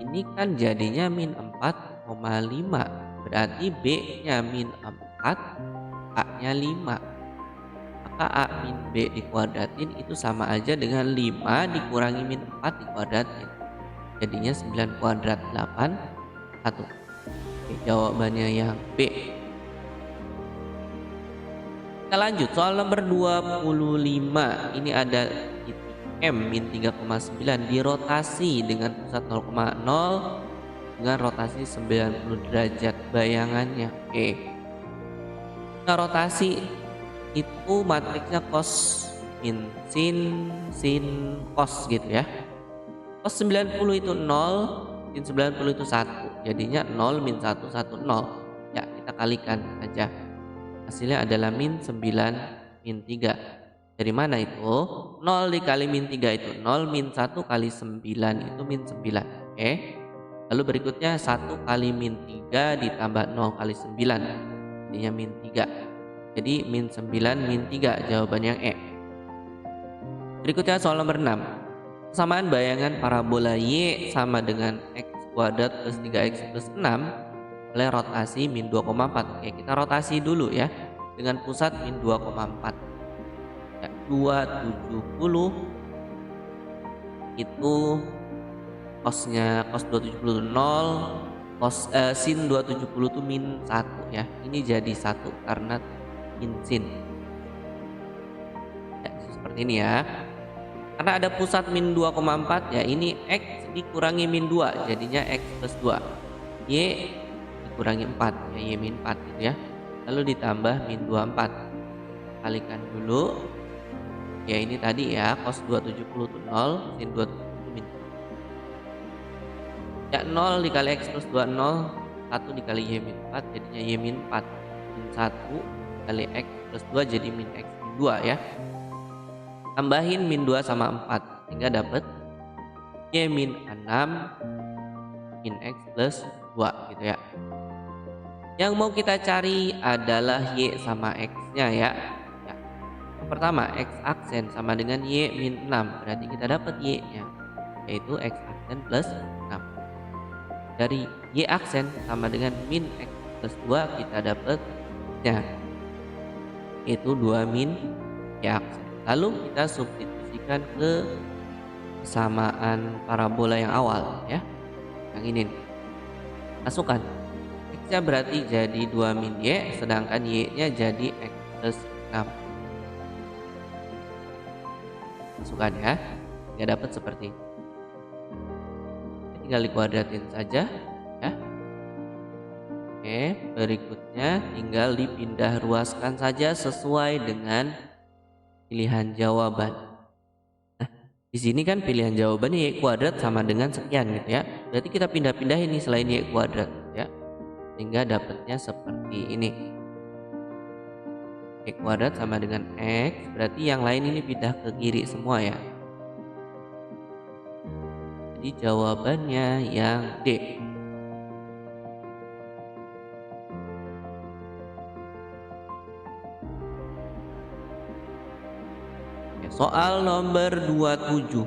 Ini kan jadinya min 4,5. Berarti B-nya min 4, A-nya 5. Maka A min B dikuadratin itu sama aja dengan 5 dikurangi min 4 dikuadratin. Jadinya 9 kuadrat 8, 1. Oke, jawabannya yang B. Kita lanjut soal nomor 25. Ini ada titik M min 3,9 dirotasi dengan pusat 0,0 dengan rotasi 90 derajat bayangannya. Oke. Nah, rotasi itu matriksnya cos min sin cos gitu ya. Cos 90 itu 0, sin 90 itu 1. Jadinya 0 min 1 1 0. Ya, kita kalikan saja. Hasilnya adalah min 9 min 3. Dari mana itu? 0 dikali min 3 itu 0, min 1 kali 9 itu min 9. Oke. Lalu berikutnya 1 kali min 3 ditambah 0 kali 9. Jadinya min 3. Jadi min 9 min 3 jawabannya yang E. Berikutnya soal nomor 6. Persamaan bayangan parabola Y sama dengan X kuadrat plus 3X plus 6 oleh rotasi min 2,4. Oke, kita rotasi dulu ya dengan pusat min 2,4 ya, 270 itu cosnya cos 270 itu 0, sin 270 itu min 1 ya. Ini jadi 1 karena min sin ya, seperti ini ya. Karena ada pusat min 2,4 ya, ini X dikurangi min 2 jadinya X plus 2, Y dikurangi 4 ya, Y min 4 gitu ya. Lalu ditambah min 24. Kalikan dulu. Ya ini tadi ya, cos 270 itu 0, sin 270 itu min 4. Ya 0 dikali X plus 2 0, 1 dikali Y min 4 jadinya Y min 4. Min 1 kali X plus 2 jadi min X min 2 ya. Tambahin min 2 sama 4 sehingga dapat Y min 6 min X plus 2 gitu ya. Yang mau kita cari adalah Y sama X-nya ya. Yang pertama X aksen sama dengan Y min 6. Berarti kita dapat Y-nya yaitu X aksen plus 6. Dari Y aksen sama dengan min X plus 2 kita dapat Y-nya itu 2 min Y aksen. Lalu kita substitusikan ke persamaan parabola yang awal ya. Yang ini nih. Masukkan. X-nya berarti jadi 2 min Y, sedangkan Y-nya jadi X plus 6. Masukkan ya. Ya dapat seperti ini. Tinggal dikuadratin saja ya. Oke, berikutnya tinggal dipindah ruaskan saja sesuai dengan pilihan jawaban. Nah, di sini kan pilihan jawabannya Y kuadrat sama dengan sekian gitu ya. Berarti kita pindah-pindah ini selain Y kuadrat ya. Sehingga dapatnya seperti ini. Y kuadrat sama dengan X, berarti yang lain ini pindah ke kiri semua ya. Jadi jawabannya yang D. Soal nomor 27.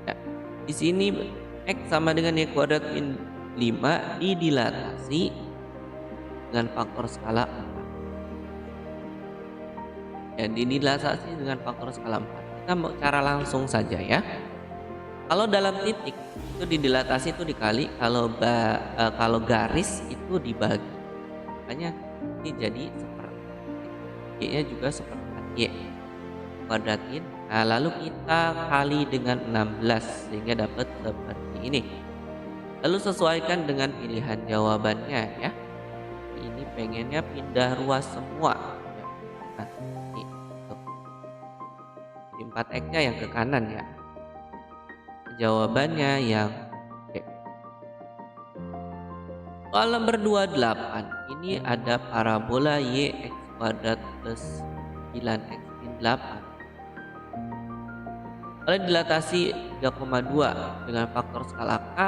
Ya, di sini X sama dengan Y kuadrat min 5 didilatasi dengan faktor skala 4. Ya, didilatasi dengan faktor skala 4. Kita mau cara langsung saja ya. Kalau dalam titik itu didilatasi itu dikali, kalau garis itu dibagi. Makanya ini jadi seperempat. Y-nya juga seperempat Y. Kuadratin. Nah, lalu kita kali dengan 16 sehingga dapat seperti ini. Lalu sesuaikan dengan pilihan jawabannya ya. Ini pengennya pindah ruas semua. Nah, ini tuh. Jadi 4x-nya yang ke kanan ya. Jawabannya yang B. Soal nomor 28. Ini ada parabola y x kuadrat plus 9x min 8. Kalau dilatasi 3,2 dengan faktor skala K,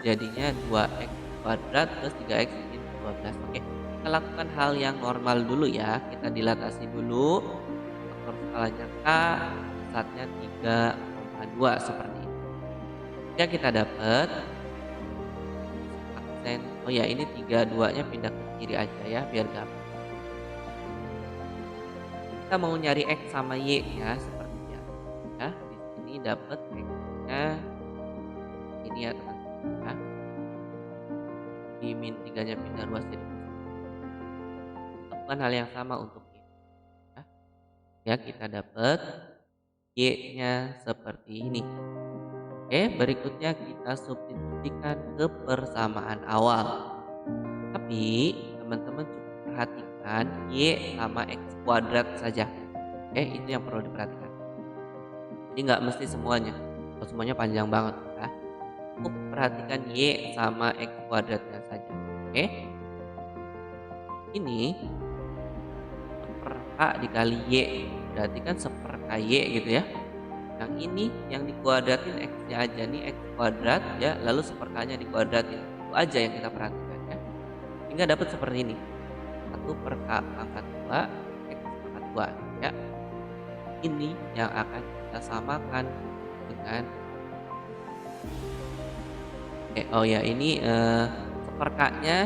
jadinya 2x kuadrat plus 3x min 12. Oke, kita lakukan hal yang normal dulu ya. Kita dilatasi dulu, faktor skalanya K, pusatnya 3,2 seperti ini. Ya, kita dapat aksen. Oh ya, ini 32-nya pindah ke kiri aja ya biar gampang. Kita mau nyari X sama Y ya seperti biasa. Ya, di sini dapat X-nya ini ya teman-teman. Ya. Di min 3-nya pindah ruas jadi lakukan hal yang sama untuk Y. Ya, kita dapat Y-nya seperti ini. Oke, berikutnya kita substitusikan ke persamaan awal. Tapi teman-teman cukup perhatikan Y sama X kuadrat saja. Oke, itu yang perlu diperhatikan. Jadi nggak mesti semuanya. Kalau semuanya panjang banget ya. Cukup perhatikan Y sama X kuadratnya saja. Oke. Ini seperka dikali Y. Berarti kan seperka Y gitu ya. Yang ini yang dikuadratin X-nya aja nih, X kuadrat ya, lalu seperkanya dikuadratin. Itu aja yang kita perhatikan ya. Hingga dapat seperti ini. 1 per K pangkat 2 X pangkat 2 ya. Ini yang akan kita samakan dengan ini seperkanya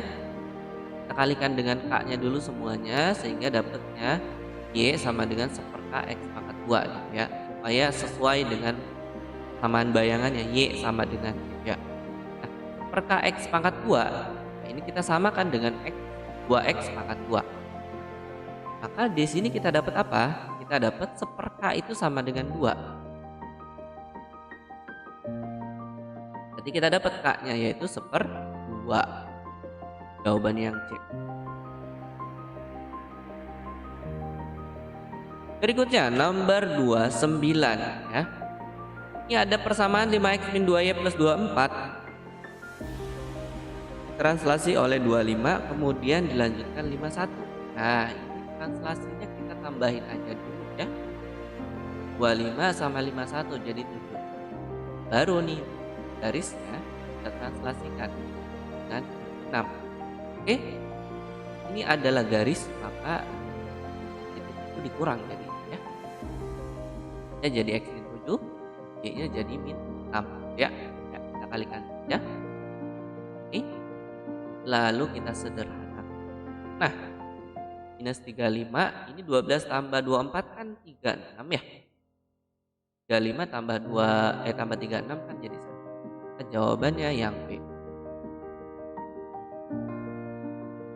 kita kalikan dengan K-nya dulu semuanya sehingga dapatnya Y sama dengan seperka X pangkat 2 gitu ya. Supaya sesuai dengan samaan bayangannya Y sama dengan ya. Nah, seperka X pangkat 2, nah ini kita samakan dengan X 2X pangkat 2. Maka di sini kita dapat apa? Kita dapat seperka itu sama dengan 2. Jadi kita dapat K-nya yaitu 1/2. Jawabannya yang C. Berikutnya nomor 29 ya. Ini ada persamaan 5x min 2y plus 24. Translasi oleh 25 kemudian dilanjutkan 51. Nah, ini translasinya kita tambahin aja dulu ya. 25 sama 51 jadi 7. Baru nih garisnya kita translasikan dengan 6. Oke. Ini adalah garis, maka titik itu dikurang jadi ya. Ya jadi X min 7, Y-nya jadi min 6 ya. Ya, kita kalikan ya. Oke. Lalu kita sederhanakan. Nah, minus 35 ini 12 tambah 24 kan 36 ya. 35 tambah 36 kan jadi 1. Jawabannya yang B.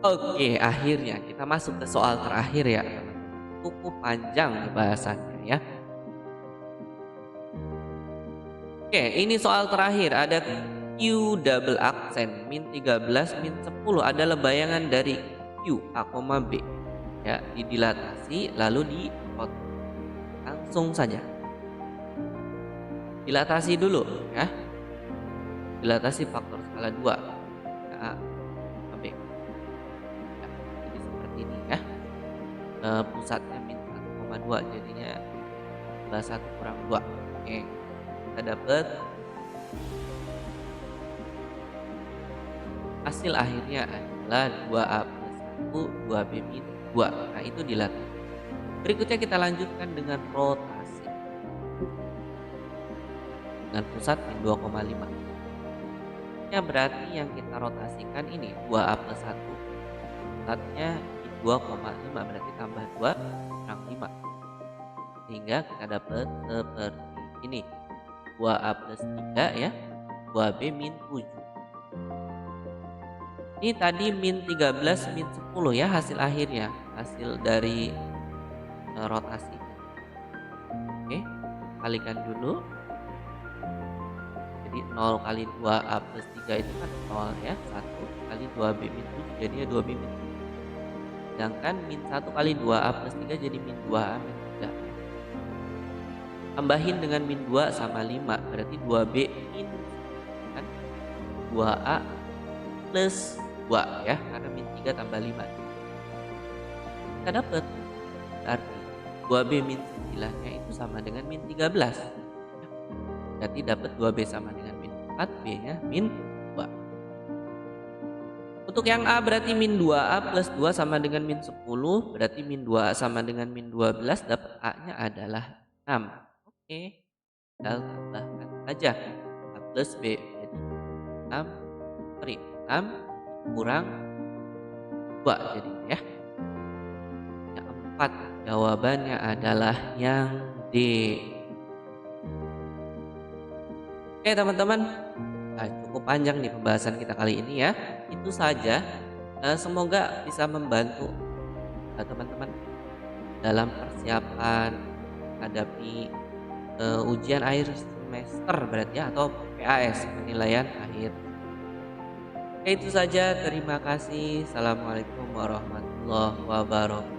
Oke, akhirnya kita masuk ke soal terakhir ya teman-teman. Cukup panjang nih bahasannya ya. Oke, ini soal terakhir ada Q double aksen min 13 min 10 adalah bayangan dari Q A, B ya, didilatasi lalu dipotong. Langsung saja dilatasi dulu ya. Dilatasi faktor skala 2 A, B ya, jadi seperti ini ya. Pusatnya min 1,2 jadinya 1 kurang 2. Oke, kita dapat hasil akhirnya adalah 2A plus 1 2B min 2. Nah, itu dilatasi. Berikutnya kita lanjutkan dengan rotasi dengan pusat min 2,5. Ya berarti yang kita rotasikan ini 2A+1. Pusatnya min 2,5 berarti tambah 2 kurang 5. Sehingga kita dapat seperti ini. 2A+3 ya. 2B min 7. Ini tadi min 13 min 10 ya hasil akhirnya. Hasil dari rotasi. Oke, kalikan dulu. Jadi 0 kali 2A+3 itu kan 0 ya. 1 kali 2B min 7 jadinya 2B min 7. Sedangkan min 1 kali 2A+3 jadi min 2A min 3. Tambahin dengan min 2 sama 5. Berarti 2B min kan 2A plus 2 ya. Karena min 3 tambah 5. Kita dapat. Berarti 2B min 9-nya itu sama dengan min 13. Berarti dapat 2B sama dengan min 4, B-nya min 2. Untuk yang A berarti min 2A plus 2 sama dengan min 10. Berarti min 2A sama dengan min 12. Dapat A-nya adalah 6. Oke, tinggal tambahkan saja. A plus B jadi 6 kurang 2 jadinya ya. Yang 4 jawabannya adalah yang D. Oke teman-teman, cukup panjang nih pembahasan kita kali ini ya. Itu saja, semoga bisa membantu teman-teman dalam persiapan hadapi ujian akhir semester berarti ya, atau PAS, penilaian akhir. Oke itu saja, terima kasih. Assalamualaikum warahmatullahi wabarakatuh.